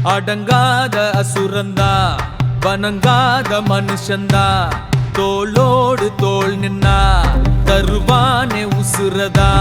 அடங்காத அசுரந்தா வணங்காத மனுஷந்தா தோளோடு தோள் நின்னா தருவானே உசுரதா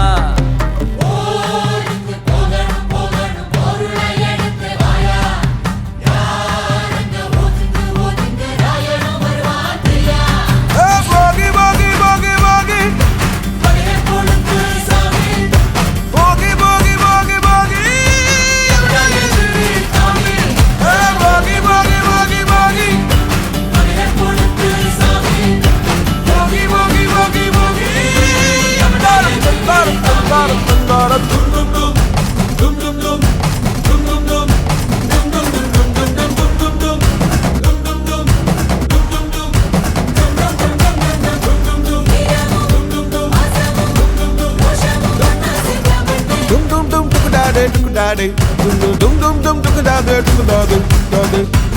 Dum dum dum dum da da da da da.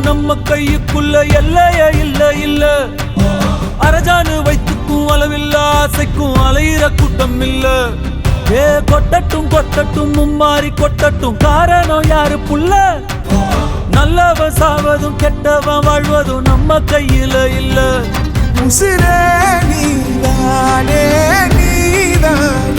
நம்ம கைக்குள்ள எல்லையே இல்ல இல்ல அரஜானு வைத்துக்கும் அளவில்ல ஆசைக்கும் அலையிற கூட்டம் இல்ல ஏ கொட்டட்டும் கொட்டட்டும் மும்மாறி கொட்டட்டும் காரணம் யாரு புள்ள நல்லவன் சாவதும் கெட்டவன் வாழ்வதும் நம்ம கையில இல்ல உசிரே நீதானே நீதான்